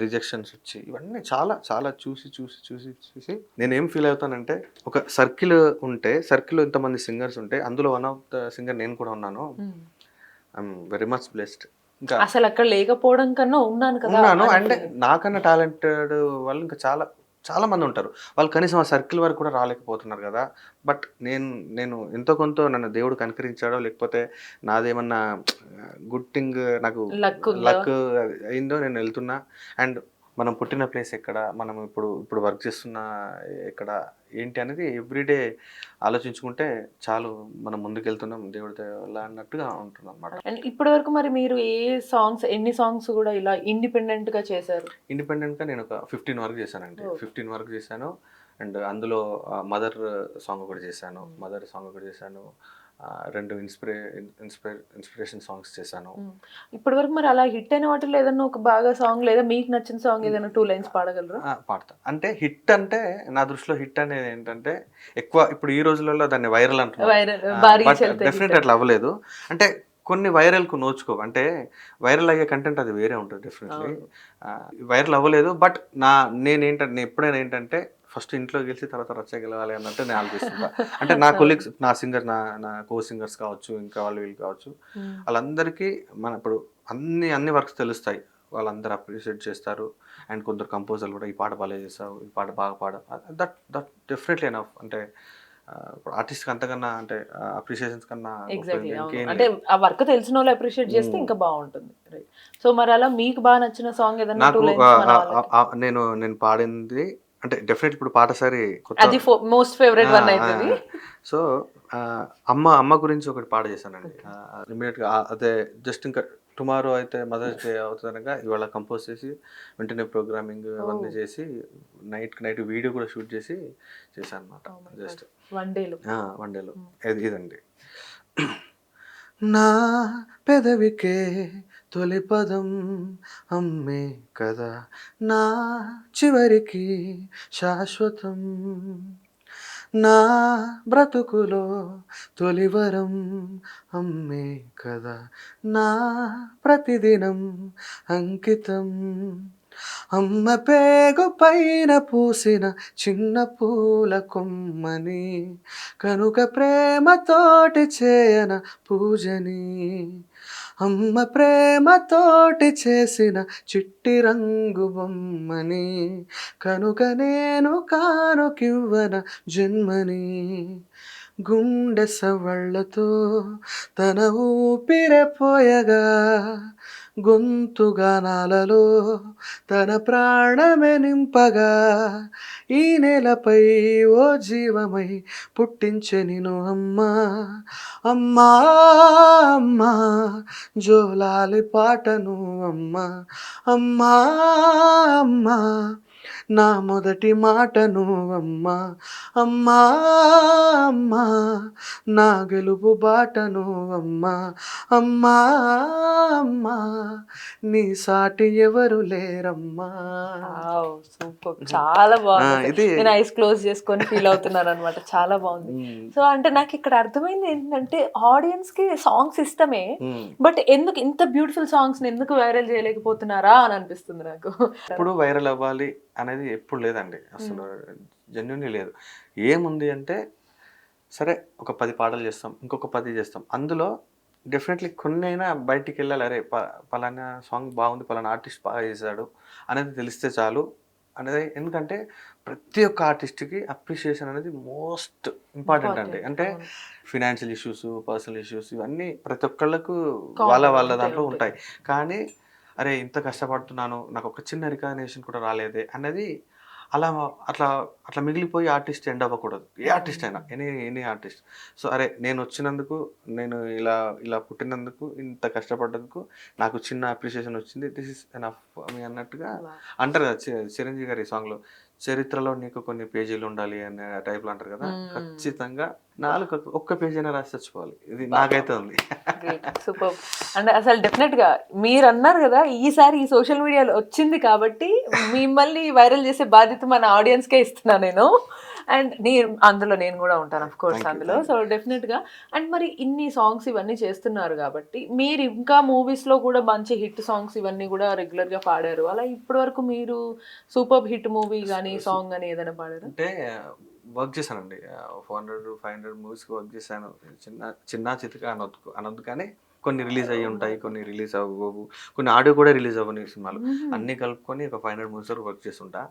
రిజెక్షన్స్ వచ్చి, ఇవన్నీ చాలా చాలా చూసి నేనేం ఫీల్ అవుతానంటే, ఒక సర్కిల్ ఉంటే, సర్కిల్‌లో ఇంతమంది సింగర్స్ ఉంటే, అందులో వన్ ఆఫ్ ద సింగర్ నేను కూడా ఉన్నాను. హ్మ్. I'm very much blessed. ఇంకా అసలక్కడ లేకపోవడం కన్నా ఉన్నాను కదా! ఉన్నాను. అనే అంటే ఫీలింగ్. నాకన్నా టాలెంటెడ్ వాళ్ళు ఇంకా చాలా చాలా మందుంటారు. వాళ్ళు కనీసం ఆ సర్కిల్ వరకు కూడా రాలేకపోతున్నారు గదా! బట్ నేను నేను ఎంతో కొంత నన్ను దేవుడు కనికరించాడో, లేకపోతే నాదేమన్నా గుడ్ థింగ్ నాకు లక్ ఉందా? లక్ అయిందో నేనెళ్తున్నా. అండ్ మనం పుట్టిన ప్లేస్ ఎక్కడ? మనం ఇప్పుడు వర్క్ చేస్తున్న ఎక్కడ? ఏంటి అనేది ఎవ్రీడే ఆలోచించుకుంటే చాలు, మనం ముందుకెళ్తున్నాం దేవుడి దయ వల్ల అన్నట్టుగా ఉంటుందన్నమాట. అండ్ ఇప్పటి వరకు మరి మీరు ఎన్ని సాంగ్స్ గూడా ఇలా ఇండిపెండెంట్‌గా చేశారు? ఇండిపెండెంట్‌గా నేనొక 15 వరకు చేశానండి. ఓహ్! 15 వరకు చేశాను. అండ్ అందులో 'మదర్' సాంగ్ ఒకటి చేశాను. హ్మ్. 'మదర్' సాంగ్ ఒకటి చేశాను. 2 ఇన్‌స్పిరేషన్ సాంగ్స్ చేశాను. హ్మ్. ఇప్పటి వరకు మరి అలా హిట్ అయిన వాటిల్లో ఏదన్నా ఒక బాగా సాంగ్ లేదా మీకు నచ్చిన సాంగ్ హ్మ్. ఏదైనా 2 లైన్స్ పాడగలరా? పాడతా. అంటే హిట్ అంటే నా దృష్టిలో హిట్ అనేదేంటంటే ఎక్కువ ఇప్పుడు ఈ రోజులలో దాన్ని వైరల్ అంటున్నారు. వైరల్ భారీ బట్ చలితే హిట్ డెఫినెట్ అని. అట్లా అవ్వలేదు. అంటే కొన్ని వైరల్‌కు నోచుకోవు. అంటే వైరల్ అయ్యే కంటెంట్ అది వేరే ఉంటది డెఫినెట్‌లీ. అవును. వైరల్ అవ్వలేదు. బట్ నేను ఎప్పుడైనా ఏంటంటే ఫస్ట్ ఇంట్లో గెలిచి తర్వాత రచ్చ గెలవాలి అన్నట్టు నేను ఆలోచిస్తుంటా. అంటే నా అవును. కొలీగ్స్, నా కో సింగర్స్ కావచ్చు, ఇంకా వాళ్ళు వీళ్ళు కావచ్చు. హ్మ్. వాళ్ళందరికీ ఇప్పుడు అన్ని వర్క్స్ తెలుస్తాయి. వాళ్ళందరూ అప్రిషియేట్ చేస్తారు. అండ్ కొందరు కంపోజర్లు కూడా ఈ పాట భలే చేసావు, ఈ పాట బాగా పాడావు. That that definitely enough. అంటే ఆర్టిస్ట్ అంతకన్నా అంటే అప్రిషియేషన్స్ కన్నా ఎగ్జాక్ట్లీ గొప్పది అవును. ఇంకేం అంటే లేదు. ఆ వర్క్ తెలిసిన వాళ్ళు అప్రిషియేట్ చేస్తే ఇంకా బాగుంటుంది. రైట్. సో మరి అలా మీకు బాగా నచ్చిన సాంగ్ ఏదన్నా టూ నాకు లైన్స్ మన వాళ్ళకి? నేను నేను పాడింది అంటే డెఫినెట్ ఇప్పుడు పాటసారి కొత్త అది మోస్ట్ ఫేవరెట్ ఆ! వన్ ఆ! అవుతుంది. సో, అమ్మ అమ్మ గురించి ఒకటి పాట చేశానండి. ఇమ్మీడియేట్‌గా అదే జస్ట్ ఇంకా టుమారో అయితే మదర్స్ డే అవుతుందనగా ఇవాళ కంపోజ్ చేసి వెంటనే ప్రోగ్రామింగ్ అవన్నీ చేసి నైట్‌కి నైట్ వీడియో కూడా షూట్ చేసి చేశాననమాట. జస్ట్ వన్ డేలో. వన్ డేలో. ఇదండి. నా పెదవికే తొలి పదం అమ్మే కదా నా చివరికి శాశ్వతం నా బ్రతుకులో తొలివరం అమ్మే కదా నా ప్రతిదినం అంకితం అమ్మ పేగు పైన పూసిన చిన్న పూల కొమ్మని కనుక ప్రేమతోటి చేయన పూజని అమ్మ ప్రేమతోటి చేసిన చిట్టి రంగు బొమ్మని కనుక నేను కానుకివ్వన జన్మని గుండె సవళ్ళతో తన ఊపిరిపోయగా గొంతు గానాలలో తన ప్రాణమే నింపగా ఈ నేలపై ఓ జీవమై పుట్టించె నిను అమ్మా అమ్మా అమ్మా జోలాలి పాటను అమ్మా అమ్మా అమ్మా నా మొదటి మాటను అమ్మా అమ్మా అమ్మా నా గెలుపు బాటను అమ్మా అమ్మా అమ్మా నీ సాటి ఎవరు లేరమ్మా. సూపర్. చాలా బాగుంది అసలు. ఇది నేను ఐస్ క్లోజ్ చేసుకొని ఫీల్ అవుతున్నాను అనమాట. చాలా బాగుంది. సో అంటే నాకు ఇక్కడ అర్థమైంది ఏంటంటే ఆడియన్స్ కి సాంగ్స్ ఇష్టమే, బట్ ఎందుకు ఇంత బ్యూటిఫుల్ సాంగ్స్ ఎందుకు వైరల్ చేయలేకపోతున్నారా అని అనిపిస్తుంది నాకు. ఇప్పుడు వైరల్ అవ్వాలి అనేది ఎప్పుడు లేదండి అసలు, జెన్యున్లీ లేదు. ఏముంది అంటే సరే ఒక 10 పాటలు చేస్తాం, ఇంకొక 10 చేస్తాం, అందులో డెఫినెట్లీ కొన్ని అయినా బయటికి వెళ్ళాలి. అరే పలానా సాంగ్ బాగుంది, పలానా ఆర్టిస్ట్ బాగా చేశాడు అనేది తెలిస్తే చాలు అనేది. ఎందుకంటే ప్రతి ఒక్క ఆర్టిస్ట్కి అప్రిషియేషన్ అనేది మోస్ట్ ఇంపార్టెంట్ అండి. అంటే ఫినాన్షియల్ ఇష్యూస్, పర్సనల్ ఇష్యూస్ ఇవన్నీ ప్రతి ఒక్కళ్ళకు వాళ్ళ వాళ్ళ దాంట్లో ఉంటాయి. కానీ అరే ఇంత కష్టపడుతున్నాను, నాకు ఒక చిన్న రికగ్నేషన్ కూడా రాలేదే అన్నది అలా అట్లా అట్లా మిగిలిపోయి ఆర్టిస్ట్ ఎండ్ అవ్వకూడదు. ఏ ఆర్టిస్ట్ అయినా, ఎనీ ఆర్టిస్ట్. సో అరే నేను వచ్చినందుకు, నేను ఇలా ఇలా పుట్టినందుకు, ఇంత కష్టపడ్డందుకు నాకు చిన్న అప్రిషియేషన్ వచ్చింది, దిస్ ఇస్ ఎనఫ్ మీ అన్నట్టుగా అంటారు కదా చిరంజీవి గారి సాంగ్లో, చరిత్రలో నీకు కొన్ని పేజీలు ఉండాలి అనే టైప్లో అంటారు కదా. ఖచ్చితంగా ఒక్క పేజీ అయినా రాసి చచ్చిపోవాలి. ఇది నాకైతే ఉంది. సూపర్. అండ్ అసలు డెఫినెట్ గా మీరు అన్నారు కదా, ఈసారి ఈ సోషల్ మీడియాలో వచ్చింది కాబట్టి మిమ్మల్ని వైరల్ చేసే బాధ్యత మన ఆడియన్స్ కే ఇస్తున్నా నేను. అండ్ అందులో నేను కూడా ఉంటాను అఫ్ కోర్స్ అందులో. సో డెఫినెట్ గా. అండ్ మరి ఇన్ని సాంగ్స్ ఇవన్నీ చేస్తున్నారు కాబట్టి మీరు ఇంకా మూవీస్ లో కూడా మంచి హిట్ సాంగ్స్ ఇవన్నీ కూడా రెగ్యులర్ గా పాడారు. అలా ఇప్పటి వరకు మీరు సూపర్ హిట్ మూవీ కానీ సాంగ్ కానీ ఏదైనా పాడారు? అంటే వర్క్ చేశానండి. 400-500 మూవీస్కి వర్క్ చేశాను. చిన్న చితక అనొద్దు కానీ కొన్ని రిలీజ్ అయ్యి ఉంటాయి, కొన్ని రిలీజ్ అవ్వవు, కొన్ని ఆడియో కూడా రిలీజ్ అవ్వని సినిమాలు అన్నీ కలుపుకొని ఒక 500 మూవీస్ వరకు వర్క్ చేస్తుంటా.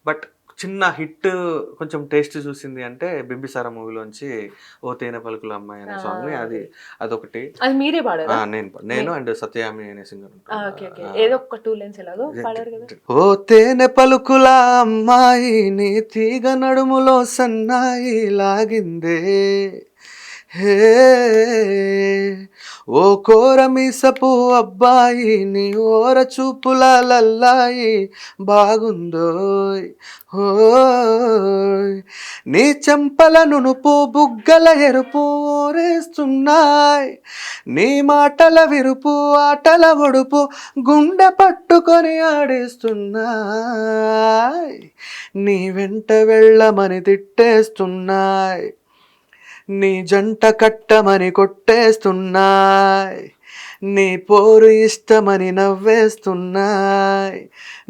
బట్ చిన్న హిట్ కొంచెం టేస్ట్ చూసింది అంటే బింబిసార మూవీలోంచి ఓ తేనె పలుకుల అమ్మాయి అనే సాంగ్ని, అదొకటి. అది మీరే పాడారా? నేను అండ్ సత్యయామి అనే సింగర్. ఏదో ఒక 2 లైన్స్ ఎలాగో పాడారు కదా. ఓ తేనె పలుకుల అమ్మాయి నీ తీగ నడుములో సన్నాయి లాగిందే హే, ఓ కోర మీసపు అబ్బాయి నీ ఓర చూపుల లల్లాయి బాగుందోయ్ హోయ్, నీ చెంపల నునుపు బుగ్గల ఎరుపు ఊరేస్తున్నాయి, నీ మాటల విరుపు ఆటల ఒడుపు గుండె పట్టుకొని ఆడేస్తున్నాయి, నీ వెంట వెళ్ళమని తిట్టేస్తున్నాయి, నీ జంట కట్టమని కొట్టేస్తున్నాయి, నీ పోరు ఇష్టమని నవ్వేస్తున్నాయి,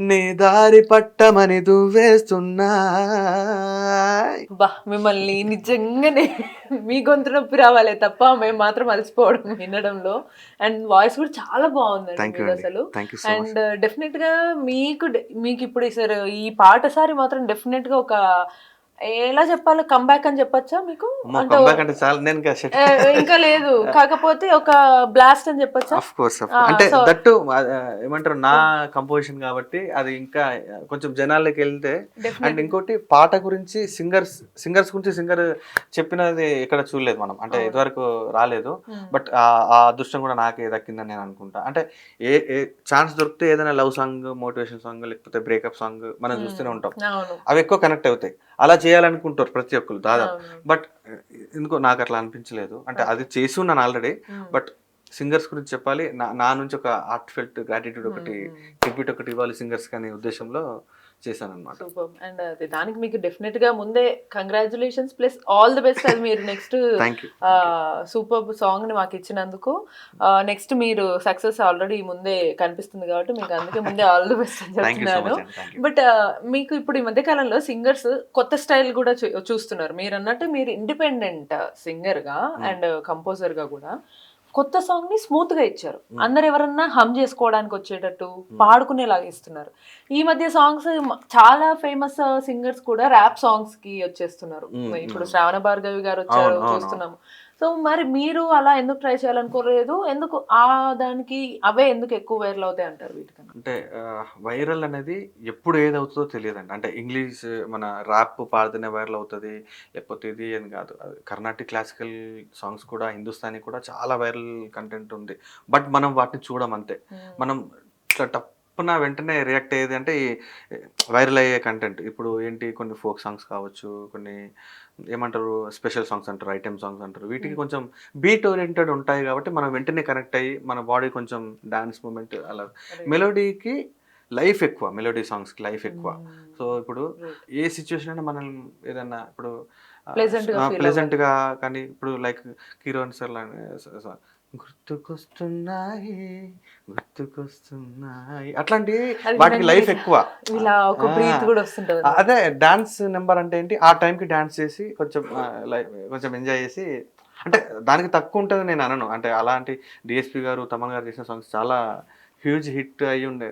నీ దారి పట్టమని దువ్వేస్తున్నాయి. బా మిమ్మల్ని నిజంగానే మీ గొంతు నొప్పి రావాలే తప్ప మేము మాత్రం అలసిపోవడం వినడంలో. అండ్ వాయిస్ కూడా చాలా బాగుందండి మీది అసలు. అండ్ డెఫినెట్ గా మీకు ఇప్పుడు సార్ ఈ పాట సారి మాత్రం డెఫినెట్ గా ఒక ఎలా చెప్పాలి, కంబ్యాక్ అని చెప్పొచ్చా మీకు? అంటే కంబ్యాక్ అంటే చాలా నేను ఇంకా set. ఇంకా లేదు, కాకపోతే ఒక బ్లాస్ట్ అని చెప్పొచ్చా? Of course, అంటే సో దట్టు ఏమంటారు నా కంపోజిషన్ కాబట్టి అది ఇంకా కొంచెం జనాల్లోకి వెళ్తే. అండ్ డెఫినెట్ ఇంకోటి పాట గురించి సింగర్స్ గురించి సింగర్ చెప్పినది ఎక్కడ చూడలేదు మనం, అంటే అవును. ఇదివరకు రాలేదు. బట్ ఆ అదృష్టం కూడా నాకే దక్కిందని నేను అనుకుంటా. అంటే ఏ ఏ ఛాన్స్ దొరికితే ఏదైనా లవ్ సాంగ్, మోటివేషన్ సాంగ్, లేకపోతే బ్రేకప్ సాంగ్ మనం చూస్తూనే ఉంటాం. అవును. అవి ఎక్కువ కనెక్ట్ అవుతాయి. అలా చేయాలనుకుంటారు ప్రతి ఒక్కరు దాదాపు. అవును. బట్ ఎందుకో నాకు అట్లా అనిపించలేదు. అంటే అది చేసి ఉన్నాను ఆల్రెడీ. బట్ సింగర్స్ గురించి చెప్పాలి, నా నుంచి ఒక హార్ట్ ఫెల్ట్ గ్రాటిట్యూడ్ ఒకటి, ట్రిబ్యూట్ ఒకటి ఇవ్వాలి సింగర్స్ అనే ఉద్దేశంలో చేశాను అనమాట. సూపర్. అండ్ అది దానికి మీకు డెఫినెట్ గా ముందే congratulations plus all the best. అది మీరు next thank you. Super song ని మాకు ఇచ్చినందుకు. నెక్స్ట్ మీరు సక్సెస్ ఆల్రెడీ ముందే కనిపిస్తుంది కాబట్టి మీకు అందుకే ముందే ఆల్ ది బెస్ట్ అని థ్యాంక్ యూ సో చెప్తున్నాను. మచ్ అండి. Thank you. బట్ మీకు ఇప్పుడు ఈ మధ్య కాలంలో సింగర్స్ కొత్త స్టైల్ కూడా చూస్తున్నారు. మీరు అన్నట్టు మీరు ఇండిపెండెంట్ సింగర్ గా అండ్ కంపోజర్ గా కూడా కొత్త సాంగ్ ని స్మూత్ గా ఇచ్చారు. అందరు ఎవరన్నా హమ్ చేసుకోవడానికి వచ్చేటట్టు పాడుకునేలాగా ఇస్తున్నారు. ఈ మధ్య సాంగ్స్ చాలా ఫేమస్ సింగర్స్ కూడా ర్యాప్ సాంగ్స్ కి వచ్చేస్తున్నారు. ఇప్పుడు శ్రావణ భార్గవి గారు వచ్చారు, అవును. చూస్తున్నాము. సో మరి మీరు అలా ఎందుకు ట్రై చేయాలనుకోలేదు? ఎందుకు ఆ దానికి అవే ఎందుకు ఎక్కువ వైరల్ అవుతాయి అంటారు వీటికన్నా? అంటే వైరల్ అనేది ఎప్పుడు ఏదవుతుందో తెలియదండి. అంటే ఇంగ్లీష్ మన ర్యాప్ పాడితేనే వైరల్ అవుతుంది, లేకపోతే ఇది అని కాదు. కర్ణాటిక్ క్లాసికల్ సాంగ్స్ కూడా, హిందుస్థానీ కూడా చాలా వైరల్ కంటెంట్ ఉంది. బట్ మనం వాటిని చూడం అంతే. మనం ఇట్లా టప్పున వెంటనే రియాక్ట్ అయ్యేది అంటే వైరల్ అయ్యే కంటెంట్. ఇప్పుడు ఏంటి, కొన్ని ఫోక్ సాంగ్స్ కావచ్చు, కొన్ని ఏమంటారు స్పెషల్ సాంగ్స్ అంటారు, ఐటెమ్ సాంగ్స్ అంటారు. వీటికి కొంచెం బీట్ ఓరియంటెడ్ ఉంటాయి కాబట్టి మనం వెంటనే కనెక్ట్ అయ్యి మన బాడీ కొంచెం డాన్స్ మూమెంట్ అలా. మెలోడీకి లైఫ్ ఎక్కువ, మెలోడీ సాంగ్స్కి లైఫ్ ఎక్కువ. సో ఇప్పుడు ఏ సిచ్యువేషన్ అయినా మనం ఏదన్నా ఇప్పుడు ప్లెజెంట్గా కానీ, ఇప్పుడు లైక్ కిరోన్ సార్ గుర్తుకొస్తున్నాయి గుర్తుకొస్తున్నాయి అట్లాంటి వాటికి లైఫ్ ఎక్కువ. ఇలా ఒక బ్రీత్ కూడా వస్తుంటది. అదే డాన్స్ నెంబర్ అంటే ఏంటి, ఆ టైంకి డాన్స్ చేసి కొంచెం ఎంజాయ్ చేసి, అంటే దానికి తక్కువ ఉంటుంది నేను అనను. అంటే అలాంటి డిఎస్పి గారు, తమన్ గారు చేసిన సాంగ్స్ చాలా హ్యూజ్ హిట్ అయ్యి ఉండే.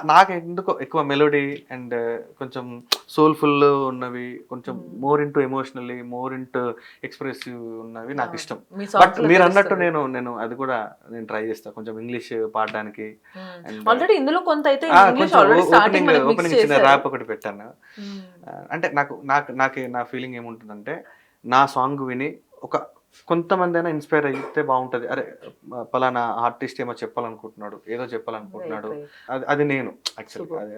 నాకు ఎందుకో ఎక్కువ మెలోడీ అండ్ కొంచెం సోల్ఫుల్ ఉన్నవి, కొంచెం more into emotionally, more into expressive ఉన్నవి నాకు ఇష్టం. బట్ మీరు అన్నట్టు నేను అది కూడా నేను ట్రై చేస్తాను కొంచెం ఇంగ్లీష్ పాడడానికి. ఆల్రెడీ ఇందులో కొంత అయితే ఓపెనింగ్ చిన్న ర్యాప్ ఒకటి పెట్టాను. అంటే నాకు నా ఫీలింగ్ ఏముంటుందంటే, నా సాంగ్ విని ఒక కొంతమంది అయినా ఇన్స్పైర్ అయితే బాగుంటుంది. అరే పలానా ఆర్టిస్ట్ ఏమో చెప్పాలనుకుంటున్నాడు, ఏదో చెప్పాలనుకుంటున్నాడు, అది నేను యాక్చువల్లీ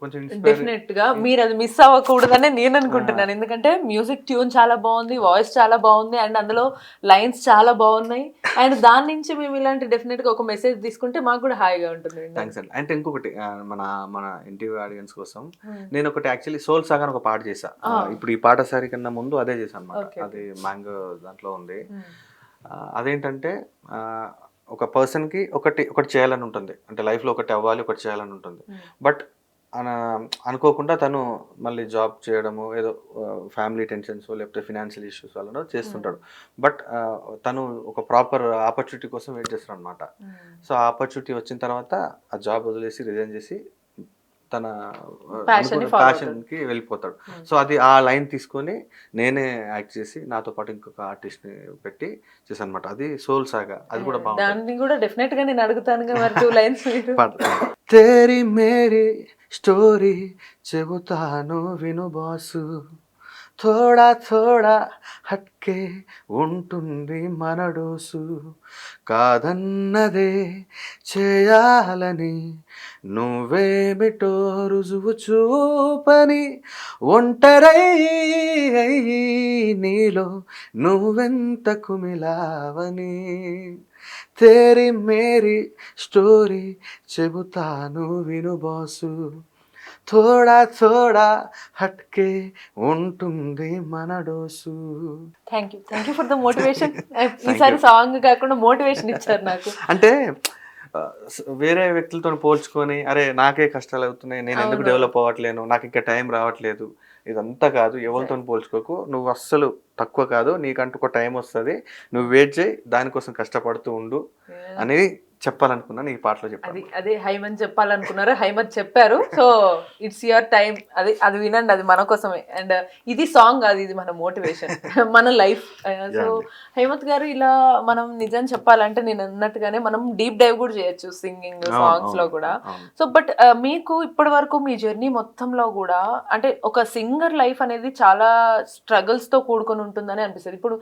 కొంచెం డెఫినెట్ గా మీరు అది మిస్ అవ్వకూడదని నేను అనుకుంటున్నాను. ఎందుకంటే మ్యూజిక్ ట్యూన్ చాలా బాగుంది, వాయిస్ చాలా బాగుంది, అండ్ అందులో లైన్స్ చాలా బాగున్నాయి. అండ్ దాని నుంచి మేము ఇలాంటి డెఫినెట్ గా ఒక మెసేజ్ తీసుకుంటే మాకు కూడా హాయిగా ఉంటుంది. థ్యాంక్స్ అండి. అంటే ఇంకొకటి మన ఇంటర్వ్యూ ఆడియన్స్ కోసం నేను ఒకటి యాక్చువల్లీ సోల్ సాగా ఒక పాట చేశా. ఇప్పుడు ఈ పాట సారి కన్నా ముందు అదే చేశాను అనమాట. అది మ్యాంగో దాంట్లో ఉంది. అదేంటంటే ఒక పర్సన్కి ఒకటి చేయాలని ఉంటుంది, అంటే లైఫ్లో ఒకటి అవ్వాలి, ఒకటి చేయాలని ఉంటుంది. బట్ అనుకోకుండా తను మళ్ళీ జాబ్ చేయడము, ఏదో ఫ్యామిలీ టెన్షన్స్ లేకపోతే ఫినాన్షియల్ ఇష్యూస్ వల్ల చేస్తుంటాడు. బట్ తను ఒక ప్రాపర్ ఆపర్చునిటీ కోసం వెయిట్ చేస్తాడు అనమాట. సో ఆ ఆపర్చునిటీ వచ్చిన తర్వాత ఆ జాబ్ వదిలేసి రిజైన్ చేసి తన ప్యాషన్కి వెళ్ళిపోతాడు. సో అది ఆ లైన్ తీసుకొని నేనే యాక్ట్ చేసి నాతో పాటు ఇంకొక ఆర్టిస్ట్ని పెట్టి చేశాను అనమాట. అది సోల్ సాగా. అది కూడా బాగుంది. దాన్ని కూడా డెఫినెట్ గా నేను అడుగుతాను మరి 2 లైన్స్ తేరీ మేరీ స్టోరీ చెబుతాను విను బాసు, థోడా థోడా హట్కే ఉంటుంది మన డోసు, కాదన్నదే చేయాలని నువ్వేమిటో రుజువు చూపని, ఒంటరై నీలో నువ్వెంత కుమిలావని, తేరీ మేరీ స్టోరీ చెబుతాను విను బాసు, థోడా థోడా హట్కే ఉంటుంది మన dose. Thank you for the motivation. ఈసారి సాంగ్ కాకుండా మోటివేషన్ ఇచ్చారు నాకు. అంటే వేరే వ్యక్తులతో పోల్చుకొని అరే నాకే కష్టాలు అవుతున్నాయి, నేను ఎందుకు డెవలప్ అవ్వట్లేను, నాకు ఇంకా టైం రావట్లేదు, ఇదంతా కాదు. ఎవరితో పోల్చుకోకు, నువ్వు అస్సలు తక్కువ కాదు, నీకంటూ ఒక టైం వస్తుంది, నువ్వు వెయిట్ చేయి, దానికోసం కష్టపడుతూ ఉండు అనేది చెప్పాలనుకున్నాను ఈ పాటలో చెప్పాను. అది అదే హైమన్ చెప్పాలనుకున్నారు, హైమత్ చెప్పారు. So it's your time. అది అది వినండి, అది మన కోసమే. అండ్ ఇది సాంగ్ కాదు, ఇది మన మోటివేషన్, మన లైఫ్. సో హైమత్ గారు, ఇలా మనం నిజం చెప్పాలంటే నేను అన్నట్టుగానే మనం డీప్ డైవ్ కూడా చేయొచ్చు సింగింగ్ సాంగ్స్ లో కూడా. సో బట్ మీకు ఇప్పటి వరకు మీ జర్నీ మొత్తంలో కూడా అంటే ఒక సింగర్ లైఫ్ అనేది చాలా స్ట్రగుల్స్ తో కూడుకొని ఉంటుందని అనిపిస్తుంది. ఇప్పుడు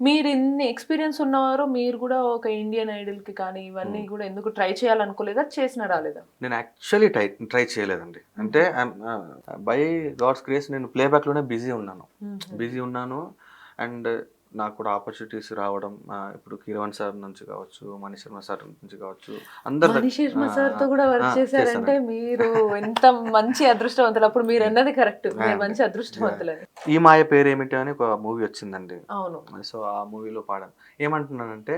మీరు ఇన్ని ఎక్స్పీరియన్స్ ఉన్నవారు, మీరు కూడా ఒక ఇండియన్ ఐడల్ కి కానీ ఇవన్నీ కూడా ఎందుకు ట్రై చేయాలనుకోలేదా, చేసిన రాలేదా? నేను యాక్చువల్లీ ట్రై చేయలేదండి. అంటే బై గాడ్స్ గ్రేస్ నేను ప్లేబ్యాక్లోనే బిజీ ఉన్నాను. అండ్ నాకు కూడా ఆపర్చునిటీస్ రావడం, ఇప్పుడు కిరవన్ సార్ నుంచి కావచ్చు, మనీష్ శర్మ సార్ నుంచి కావచ్చు, మనీష్ శర్మ సార్ తో కూడా వర్క్ చేశారంటే మీరు ఎంత మంచి అదృష్టవంతులు. అప్పుడు మీరు అన్నది కరెక్ట్, మీరు మంచి అదృష్టవంతులని. ఈ మాయ పేరు ఏమిటి అని ఒక మూవీ వచ్చిందండి. అవును. సో ఆ మూవీలో పాడాను. ఏమంటున్నానంటే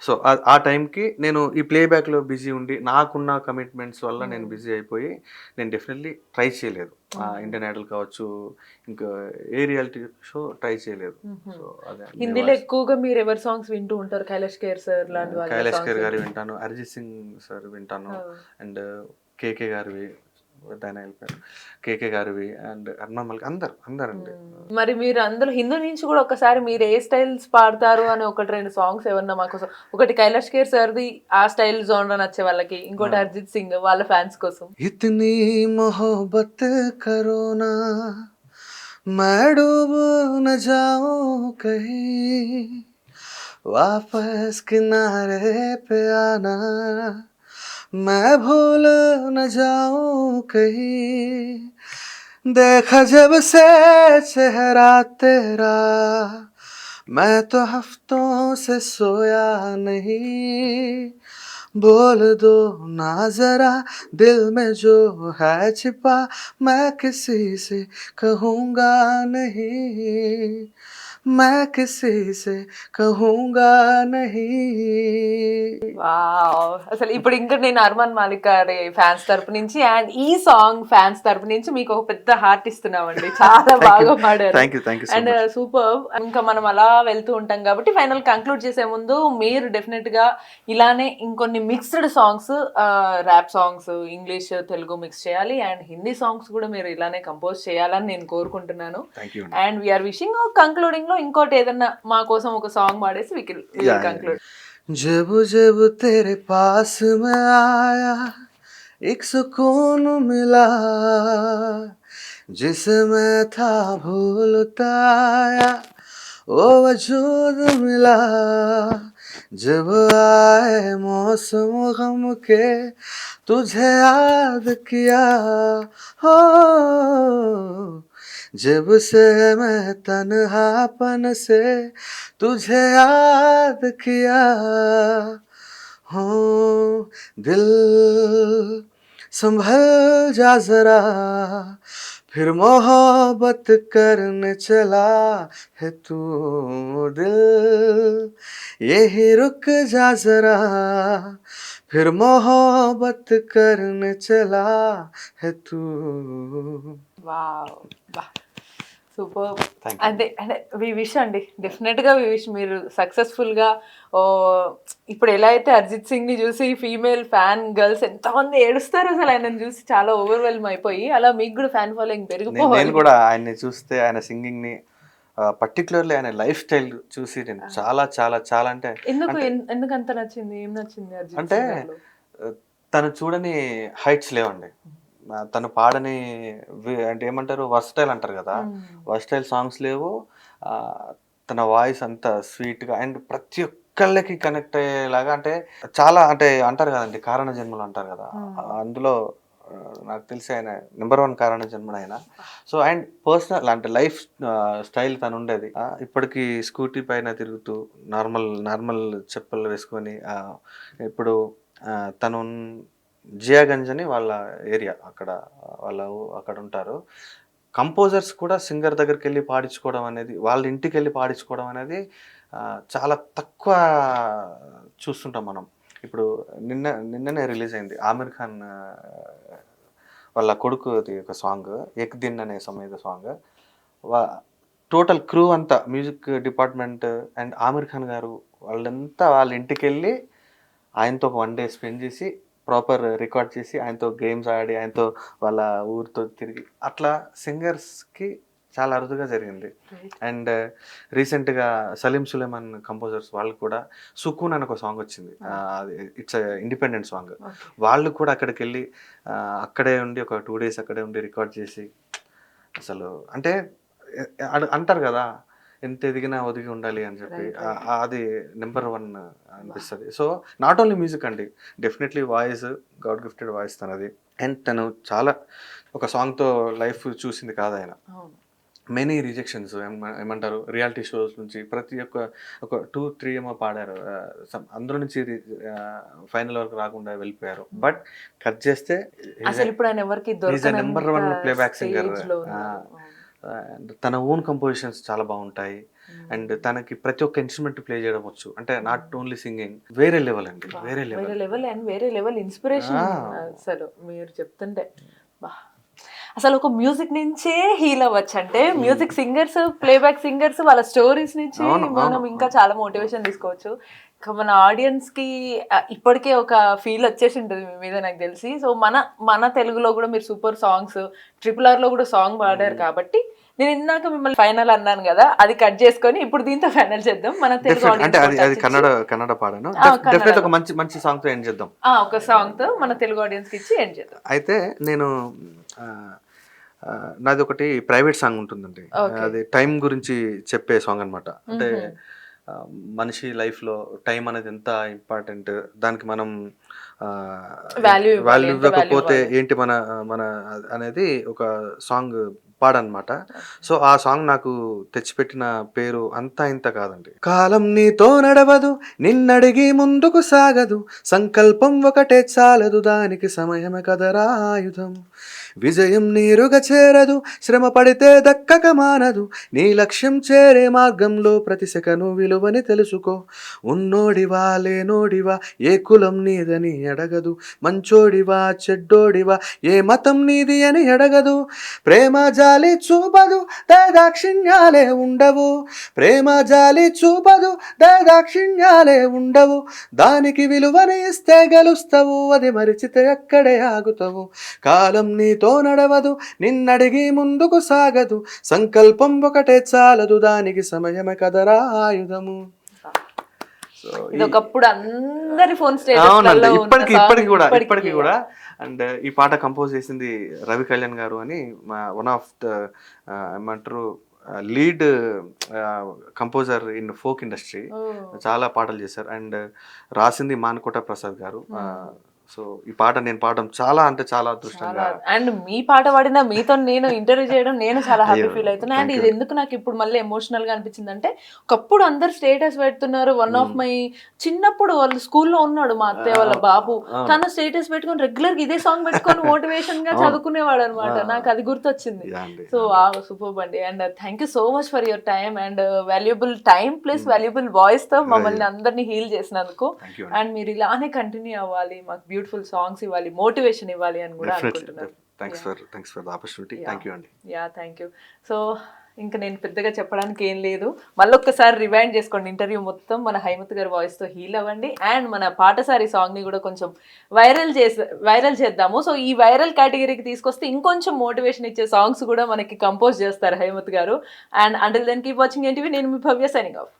సో ఆ టైంకి నేను ఈ ప్లేబ్యాక్లో బిజీ ఉండి నాకున్న కమిట్మెంట్స్ వల్ల నేను బిజీ అయిపోయి నేను డెఫినెట్లీ ట్రై చేయలేదు. ఇండియన్ ఐడల్ కావచ్చు, ఇంకా ఏ రియాలిటీ షో ట్రై చేయలేదు. సో అదే హిందీలో ఎక్కువగా మీరు ఎవరి సాంగ్స్ వింటూ ఉంటారు? కైలాష్ ఖేర్ సార్ లాంటి వాళ్ళ కైలాష్ ఖేర్ గారి వింటాను, అరిజిత్ సింగ్ సార్ వింటాను, అండ్ కేకే గారివి, కేకే గారివి, అండ్ అర్ణవ్ మల్లిక్, అందరండి. మరి మీరు అందరూ హిందీ నుంచి కూడా ఒకసారి మీరు ఏ స్టైల్స్ పాడతారు అని ఒకటి రెండు సాంగ్స్ ఏమన్నా మాకోసం, ఒకటి కైలాష్ ఖేర్ సార్ది ఆ స్టైల్ జోన్లో నచ్చే వాళ్ళకి, ఇంకోటి అరిజిత్ సింగ్ వాళ్ళ ఫ్యాన్స్ కోసం. ఇతనీ మొహబ్బత్ కరోనా मैं डूब न जाऊं कहीं वापस किनारे पे आना मैं भूल न जाऊं कहीं देखा जब से चेहरा तेरा मैं तो हफ्तों से सोया नहीं बोल दो ना जरा दिल में जो है छिपा मैं किसी से कहूँगा नहीं मैं किसी से कहूँगा नहीं. వావ్, అసలు ఇప్పుడు ఇంకా నేను అర్మాన్ మాలిక్ గారి ఫ్యాన్స్ తరపు నుంచి అండ్ ఈ సాంగ్ ఫ్యాన్స్ తరపు నుంచి మీకు ఒక పెద్ద హార్ట్ ఇస్తున్నామండి. చాలా బాగా పాడారు అండ్ సూపర్. ఇంకా మనం అలా వెళ్తూ ఉంటాం కాబట్టి ఫైనల్ కంక్లూడ్ చేసే ముందు మీరు డెఫినెట్ గా ఇలానే ఇంకొన్ని mixed songs, rap songs, English Telugu mix చేయాలి అండ్ హిందీ సాంగ్స్ కూడా మీరు ఇలానే కంపోజ్ చేయాలని నేను కోరుకుంటున్నాను. అండ్ వీఆర్ విషింగ్ కంక్లూడింగ్ లో ఇంకోటి ఏదన్నా మా కోసం ఒక సాంగ్ పాడేసి వి విల్ కంక్లూడ్. जब जब तेरे पास मैं आया एक सुकून मिला जिसे मैं था भूलता आया वो वजूद मिला जब आए मौसम गम के तुझे याद किया हो जब से मैं तन्हापन से तुझे याद किया हो दिल संभल जा जरा फिर मोहब्बत करने चला है तू दिल यही रुक जा जरा फिर मोहब्बत करने चला है तू. Wow, super. అంటే అంటే వి విష్ అండి, డెఫినెట్ గా వి విష్ మీరు సక్సెస్ఫుల్ గా. ఇప్పుడు ఎలా అయితే అరిజిత్ సింగ్ ని చూసి ఫీమేల్ ఫ్యాన్ గర్ల్స్ ఎంతమంది ఏడుస్తారు అసలు ఆయనను చూసి, చాలా ఓవర్వెల్మ్ అయిపోయి, అలా మీకు కూడా ఫ్యాన్ ఫాలోయింగ్ పెరిగిపోవాలి. నేను కూడా ఆయన్ని చూస్తే, ఆయన సింగింగ్ ని, పర్టికులర్లీ ఆయన లైఫ్ స్టైల్ చూసి నేను చాలా చాలా చాలా అంటే ఎందుకు అంత నచ్చింది? ఏం నచ్చింది అరిజిత్ అంటే తను చూడని హైట్స్ లేవండి, తను పాడని అంటే ఏమంటారు వర్స్టైల్ అంటారు కదా, వర్స్టైల్ సాంగ్స్ లేవు. తన వాయిస్ అంత స్వీట్గా అండ్ ప్రతి ఒక్కళ్ళకి కనెక్ట్ అయ్యేలాగా, అంటే చాలా అంటే అంటారు కదండి కారణ జన్మలు అంటారు కదా, అందులో నాకు తెలిసి ఆయన నెంబర్ 1 కారణ జన్మడు ఆయన. సో అండ్ పర్సనల్ అంటే లైఫ్ స్టైల్ తను ఉండేది. ఇప్పటికి స్కూటీ పైన తిరుగుతూ నార్మల్ చెప్పులు వేసుకొని, ఇప్పుడు తను జియాగంజ్ అని వాళ్ళ ఏరియా, అక్కడ ఉంటారు. కంపోజర్స్ కూడా సింగర్ దగ్గరికి వెళ్ళి పాడించుకోవడం అనేది, వాళ్ళ ఇంటికి వెళ్ళి పాడించుకోవడం అనేది చాలా తక్కువ చూస్తుంటాం మనం. ఇప్పుడు నిన్ననే రిలీజ్ అయింది ఆమిర్ ఖాన్ వాళ్ళ కొడుకుది ఒక సాంగ్, ఎక్ దిన్ అనే సమేత సాంగ్. టోటల్ క్రూ అంతా, music department and Aamir Khan గారు వాళ్ళంతా వాళ్ళ ఇంటికి వెళ్ళి ఆయనతో 1 డే స్పెండ్ చేసి ప్రాపర్ రికార్డ్ చేసి ఆయనతో గేమ్స్ ఆడి ఆయనతో వాళ్ళ ఊరితో తిరిగి అట్లా సింగర్స్కి చాలా అరుదుగా జరిగింది. అండ్ రీసెంట్గా సలీం సులేమాన్ కంపోజర్స్ వాళ్ళు కూడా సుకూన్ అని ఒక సాంగ్ వచ్చింది. అది ఇట్స్ ఇండిపెండెంట్ సాంగ్. వాళ్ళు కూడా అక్కడికి వెళ్ళి అక్కడే ఉండి ఒక 2 days అక్కడే ఉండి రికార్డ్ చేసి అసలు అంటే అంటారు కదా ఎంత ఎదిగినా ఒదిగి ఉండాలి అని చెప్పి అది నెంబర్ 1 అనిపిస్తుంది. సో నాట్ ఓన్లీ మ్యూజిక్ అండి, definitely voice God gifted voice తనది. అండ్ తను చాలా ఒక సాంగ్తో లైఫ్ చూసింది కాదు ఆయన. మెనీ రిజెక్షన్స్ ఏమంటారు రియాలిటీ షోస్ నుంచి ప్రతి ఒక్క ఒక 2-3 ఏమో పాడారు, అందరూ నుంచి ఫైనల్ వరకు రాకుండా వెళ్ళిపోయారు. బట్ కట్ చేస్తే నెంబర్ 1 ప్లేబ్యాక్ సింగర్. తన ఓన్ కంపోజిషన్స్ చాలా బాగుంటాయి. అండ్ తనకి ప్రతి ఒక్క ఇన్స్ట్రుమెంట్ ప్లే చేయడం వచ్చు. అంటే నాట్ ఓన్లీ సింగింగ్, వేరే లెవెల్ అండి, వేరే లెవెల్ అండ్ వేరే లెవెల్ ఇన్స్పిరేషన్. అసలు మీరు చెప్తుంటే అసలు ఒక మ్యూజిక్ నుంచే హీల్ అవ్వచ్చు. అంటే మ్యూజిక్ సింగర్స్, ప్లేబ్యాక్ సింగర్స్ వాళ్ళ స్టోరీస్ నుంచి మనం ఇంకా చాలా మోటివేషన్ తీసుకోవచ్చు. ఇంకా మన ఆడియన్స్ కి ఇప్పటికే ఒక ఫీల్ వచ్చేసి ఉంటుంది మీ మీద నాకు తెలిసి. సో మన తెలుగులో కూడా మీరు సూపర్ సాంగ్స్, RRR లో కూడా సాంగ్ పాడారు కాబట్టి నేను ఇందాక మిమ్మల్ని ఫైనల్ అన్నాను కదా, అది కట్ చేసుకొని ఇప్పుడు దీంతో ఫైనల్ చేద్దాం. మన తెలుగు అంటే అది కన్నడ పాడాను. డెఫినెట్ ఒక మంచి సాంగ్ తో ఎండ్ చేద్దాం. ఒక సాంగ్ తో మన తెలుగు ఆడియన్స్ కి ఇచ్చి ఎండ్ చేద్దాం. అయితే నేను నాది ఒకటి ప్రైవేట్ సాంగ్ ఉంటుందండి. అది టైం గురించి చెప్పే సాంగ్ అనమాట. అంటే మనిషి లైఫ్లో టైం అనేది ఎంత ఇంపార్టెంట్, దానికి మనం వాల్యూ ఇవ్వకపోతే ఏంటి మన మన అనేది ఒక సాంగ్ పాడనమాట. సో ఆ సాంగ్ నాకు తెచ్చిపెట్టిన పేరు అంతా ఇంత కాదండి. కాలం నీతో నడవదు, నిన్నడిగి ముందుకు సాగదు, సంకల్పం ఒకటే చాలదు, దానికి సమయమే కదరా ఆయుధం, విజయం నీరుగా చేరదు, శ్రమ పడితే దక్కక మానదు, నీ లక్ష్యం చేరే మార్గంలో ప్రతి సెకను విలువని తెలుసుకో, ఉన్నోడివా లేనోడివా ఏ కులం నీదని అడగదు, మంచోడివా చెడ్డోడివా ఏ మతం నీది అని అడగదు, ప్రేమ జాలి చూపదు దయాదాక్షిణ్యాలే ఉండవు, ప్రేమ జాలి చూపదు దయాదాక్షిణ్యాలే ఉండవు, దానికి విలువని ఇస్తే గెలుస్తావు, అది మరిచితే అక్కడే ఆగుతావు, కాలం నీతో నడవదు, నిన్నడిగి ముందుకు సాగదు, సంకల్పం ఒకటే చాలదు, దానికి సమయమే కదరా ఆయుధము. ఒకప్పుడు అందరి ఫోన్ ఇప్పటికి కూడా. అండ్ ఈ పాట కంపోజ్ చేసింది రవి కళ్యాణ్ గారు అని, వన్ ఆఫ్ ద ఏమంటారు lead composer in folk industry. చాలా పాటలు చేశారు. అండ్ రాసింది మానకోట ప్రసాద్ గారు. సో ఈ పాట నేను పాడడం చాలా అంటే చాలా అదృష్టంగా. అండ్ మీ పాట పాడిన మీతో నేను ఇంటర్వ్యూ చేయడం నేను చాలా హ్యాపీ ఫీల్ అవుతున్నా. అండ్ ఇది ఎందుకు నాకు ఇప్పుడు మళ్ళీ ఎమోషనల్ గా అనిపించింది అంటే, ఒకప్పుడు అందరు స్టేటస్ పెడుతున్నారు. వన్ ఆఫ్ మై చిన్నప్పుడు వాళ్ళు స్కూల్లో ఉన్నాడు మా అత్తయ్య వాళ్ళ బాబు, తన స్టేటస్ పెట్టుకొని రెగ్యులర్ గా ఇదే సాంగ్ పెట్టుకొని మోటివేషన్ గా చదువుకునేవాడు అనమాట. నాకు అది గుర్తొచ్చింది. సో సూపర్ అండి. And thank you so much for your time and valuable time plus valuable voice తో మమ్మల్ని అందరినీ హీల్ చేసినందుకు. అండ్ మీరు ఇలానే కంటిన్యూ అవ్వాలి, మాకు బ్యూటిఫుల్ సాంగ్స్ ఇవ్వాలి, మోటివేషన్ ఇవ్వాలి అని కూడా అనుకుంటున్నాను. Thanks for the opportunity. Thank you అండి. Thank you. సో ఇంకా నేను పెద్దగా చెప్పడానికి ఏం లేదు. మళ్ళీ ఒక్కసారి రివైండ్ చేసుకోండి ఇంటర్వ్యూ మొత్తం. మన హైమత్ గారి వాయిస్ తో హీల్ అవ్వండి. అండ్ మన పాటసారి సాంగ్ ని కూడా కొంచెం వైరల్ చేద్దాము. సో ఈ వైరల్ కేటగిరీకి తీసుకొస్తే ఇంకొంచెం మోటివేషన్ ఇచ్చే సాంగ్స్ కూడా మనకి కంపోజ్ చేస్తారు హైమత్ గారు. And until then keep watching NTV. నేను మీ భవ్య, సైనింగ్ ఆఫ్.